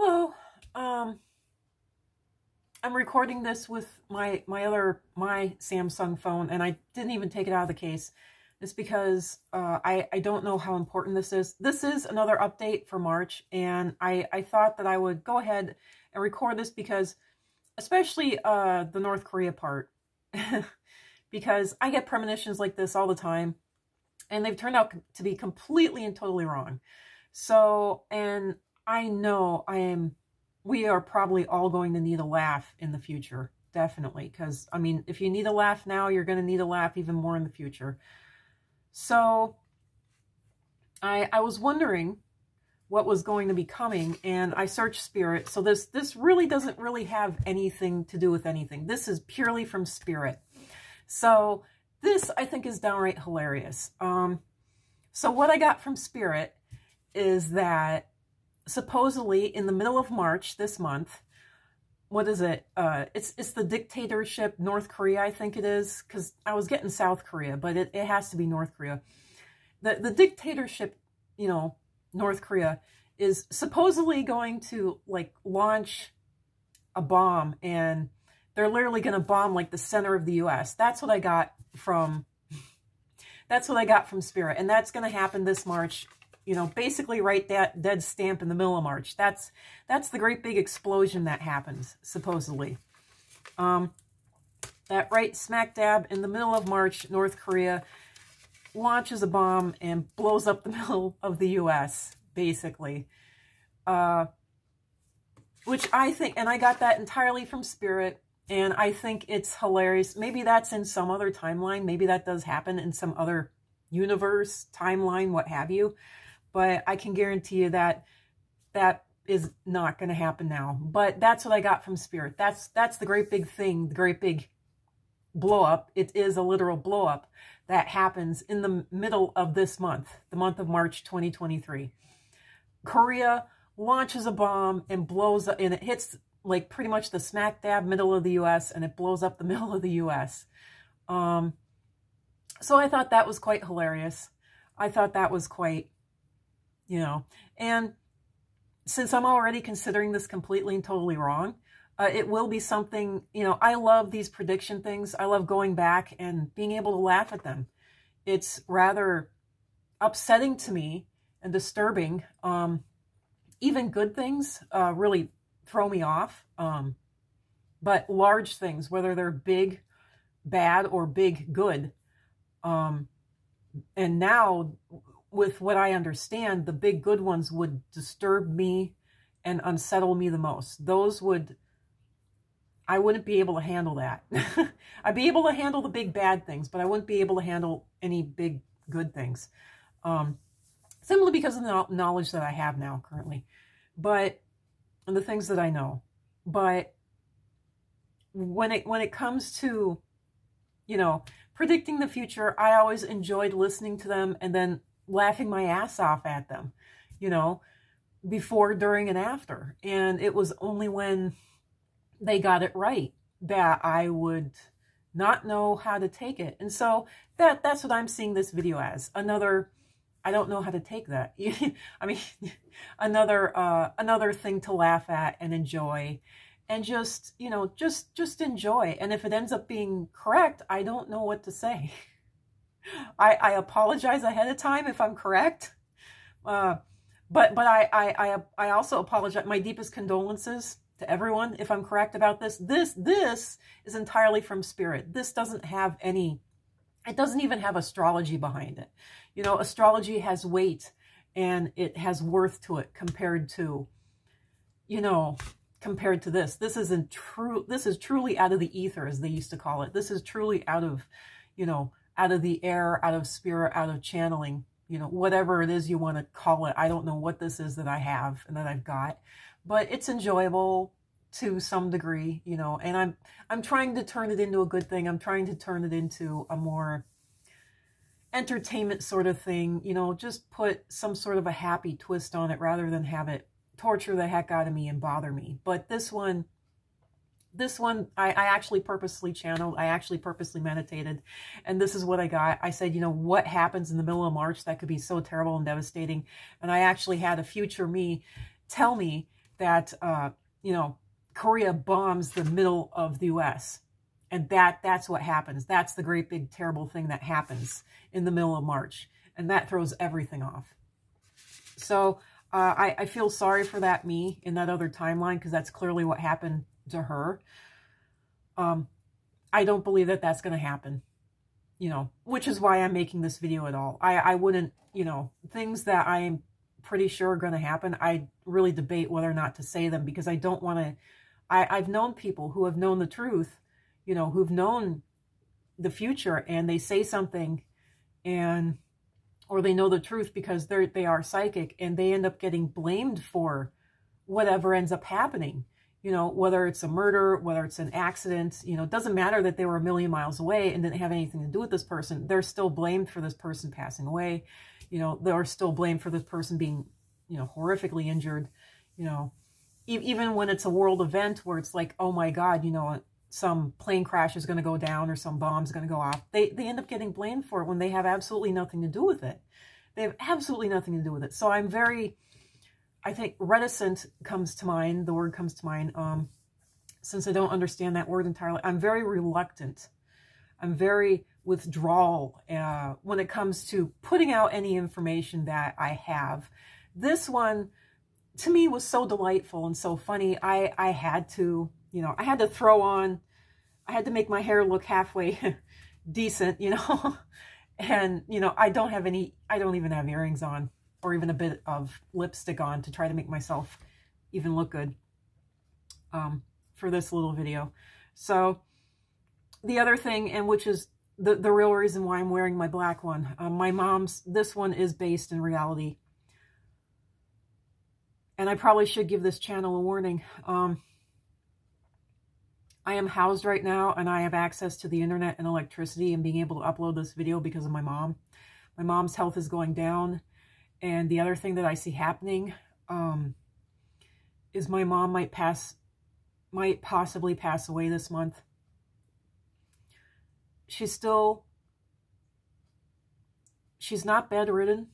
Hello. I'm recording this with my Samsung phone, and I didn't even take it out of the case. It's because I don't know how important this is. This is another update for March, and I thought that I would go ahead and record this because, especially the North Korea part, because I get premonitions like this all the time, and they've turned out to be completely and totally wrong. So, and I know we are probably all going to need a laugh in the future, definitely. Because, I mean, if you need a laugh now, you're going to need a laugh even more in the future. So, I was wondering what was going to be coming, and I searched Spirit. So this really doesn't really have anything to do with anything. This is purely from Spirit. So this, I think, is downright hilarious. So what I got from Spirit is that supposedly in the middle of March this month, what is it? It's the dictatorship North Korea, I think it is, because I was getting South Korea, but it has to be North Korea. The dictatorship, you know, North Korea is supposedly going to like launch a bomb, and they're literally going to bomb like the center of the U.S. That's what I got from Spirit, and that's going to happen this March. You know, basically right that dead stamp in the middle of March. That's the great big explosion that happens, supposedly. That right smack dab in the middle of March, North Korea launches a bomb and blows up the middle of the U.S., basically. Which I think, and I got that entirely from Spirit, and I think it's hilarious. Maybe that's in some other timeline. Maybe that does happen in some other universe, timeline, what have you. But I can guarantee you that that is not going to happen now. But that's what I got from Spirit. That's the great big thing, the great big blow up. It is a literal blow up that happens in the middle of this month, the month of March 2023. Korea launches a bomb and blows up, and it hits like pretty much the smack dab middle of the U.S., and it blows up the middle of the U.S. So I thought that was quite hilarious. I thought that was quite, you know, and since I'm already considering this completely and totally wrong, it will be something, you know, I love these prediction things. I love going back and being able to laugh at them. It's rather upsetting to me and disturbing. Even good things really throw me off. But large things, whether they're big bad or big good, and now, with what I understand, the big good ones would disturb me and unsettle me the most. I wouldn't be able to handle that. I'd be able to handle the big bad things, but I wouldn't be able to handle any big good things. Simply because of the knowledge that I have now currently. And the things that I know. But when it comes to, you know, predicting the future, I always enjoyed listening to them and then laughing my ass off at them, you know, before, during, and after. And it was only when they got it right that I would not know how to take it. And so that's what I'm seeing this video as. Another, I don't know how to take that. I mean, another thing to laugh at and enjoy. And just, you know, just enjoy. And if it ends up being correct, I don't know what to say. I apologize ahead of time if I'm correct. But I also apologize. My deepest condolences to everyone if I'm correct about this. This is entirely from Spirit. This doesn't have any, it doesn't even have astrology behind it. You know, astrology has weight and it has worth to it compared to, you know, compared to this. This is truly out of the ether, as they used to call it. This is truly out of, you know, out of the air, out of spirit, out of channeling, you know, whatever it is you want to call it. I don't know what this is that I have and that I've got, but it's enjoyable to some degree, you know, and I'm trying to turn it into a good thing. I'm trying to turn it into a more entertainment sort of thing, you know, just put some sort of a happy twist on it rather than have it torture the heck out of me and bother me. But this one, I actually purposely channeled. I actually purposely meditated. And this is what I got. I said, you know, what happens in the middle of March that could be so terrible and devastating? And I actually had a future me tell me that, you know, Korea bombs the middle of the U.S. And that's what happens. That's the great big terrible thing that happens in the middle of March. And that throws everything off. So I feel sorry for that me in that other timeline, because that's clearly what happened to her. I don't believe that that's going to happen, you know, which is why I'm making this video at all. I wouldn't, you know, things that I'm pretty sure are going to happen, I really debate whether or not to say them, because I don't want to. I've known people who have known the truth, you know, who've known the future, and they say something, and or they know the truth because they are psychic, and they end up getting blamed for whatever ends up happening. You know, whether it's a murder, whether it's an accident, you know, it doesn't matter that they were a million miles away and didn't have anything to do with this person. They're still blamed for this person passing away. You know, they're still blamed for this person being, you know, horrifically injured. You know, even when it's a world event where it's like, oh my God, you know, some plane crash is going to go down or some bomb's going to go off. They end up getting blamed for it when they have absolutely nothing to do with it. They have absolutely nothing to do with it. So I'm very, I think reticent comes to mind. The word comes to mind. Since I don't understand that word entirely, I'm very reluctant. I'm very withdrawal when it comes to putting out any information that I have. This one, to me, was so delightful and so funny. I had to, you know, I had to throw on, I had to make my hair look halfway decent, you know, and, you know, I don't even have earrings on or even a bit of lipstick on to try to make myself even look good for this little video. So the other thing, and which is the real reason why I'm wearing my black one, my mom's, this one is based in reality. And I probably should give this channel a warning. I am housed right now, and I have access to the internet and electricity and being able to upload this video because of my mom. My mom's health is going down. And the other thing that I see happening is my mom might possibly pass away this month. She's not bedridden.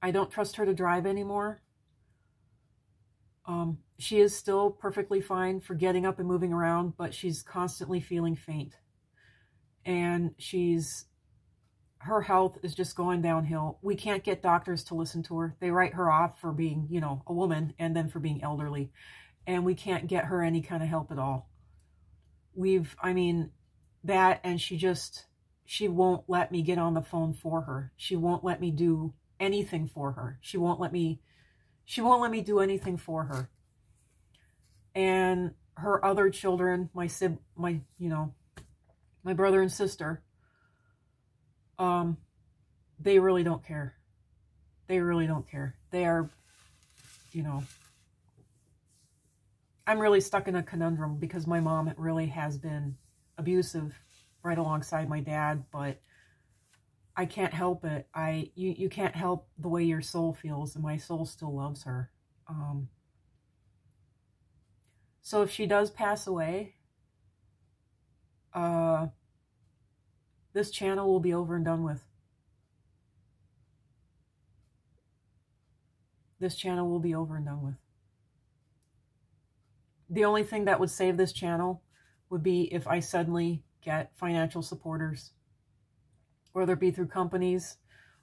I don't trust her to drive anymore. She is still perfectly fine for getting up and moving around, but she's constantly feeling faint. And her health is just going downhill. We can't get doctors to listen to her. They write her off for being, you know, a woman and then for being elderly. And we can't get her any kind of help at all. I mean, that, and she won't let me get on the phone for her. She won't let me do anything for her. She won't let me do anything for her. And her other children, my brother and sister, they really don't care. They really don't care. They are, you know, I'm really stuck in a conundrum because my mom really has been abusive right alongside my dad, but I can't help it. You can't help the way your soul feels, and my soul still loves her. So if she does pass away, this channel will be over and done with. This channel will be over and done with. The only thing that would save this channel would be if I suddenly get financial supporters, whether it be through companies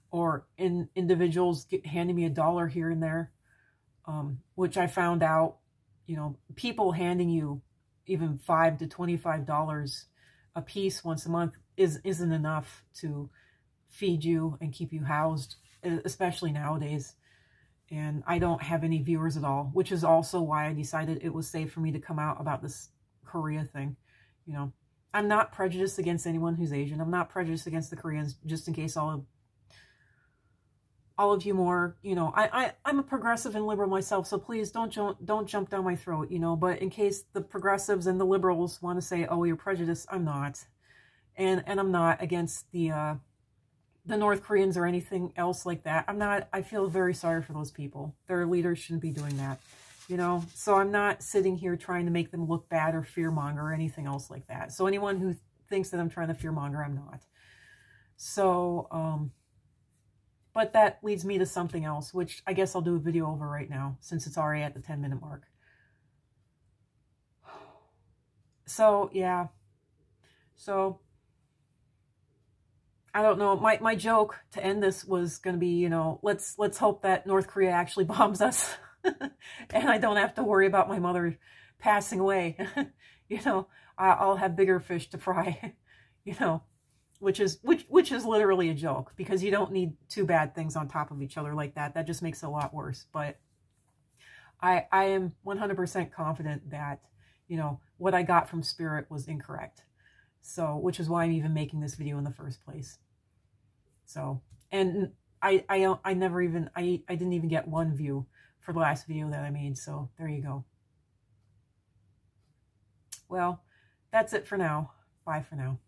or individuals handing me $1 here and there, which I found out, you know, people handing you even $5 to $25 a piece once a month isn't enough to feed you and keep you housed, especially nowadays. And I don't have any viewers at all, which is also why I decided it was safe for me to come out about this Korea thing. You know, I'm not prejudiced against anyone who's Asian. I'm not prejudiced against the Koreans, just in case all of you more, you know, I'm a progressive and liberal myself, so please don't jump down my throat, you know, but in case the progressives and the liberals want to say, oh, you're prejudiced, I'm not. And I'm not against the North Koreans or anything else like that. I'm not. I feel very sorry for those people. Their leaders shouldn't be doing that, you know. So I'm not sitting here trying to make them look bad or fearmonger or anything else like that. So anyone who thinks that I'm trying to fearmonger, I'm not. So, But that leads me to something else, which I guess I'll do a video over right now, since it's already at the 10-minute mark. So, yeah. So, I don't know. My joke to end this was going to be, you know, let's hope that North Korea actually bombs us. And I don't have to worry about my mother passing away. You know, I'll have bigger fish to fry, you know. Which is literally a joke, because you don't need two bad things on top of each other like that. That just makes it a lot worse. But I am 100% confident that, you know, what I got from Spirit was incorrect. So, which is why I'm even making this video in the first place. So, and I didn't even get one view for the last video that I made. So there you go. Well, that's it for now. Bye for now.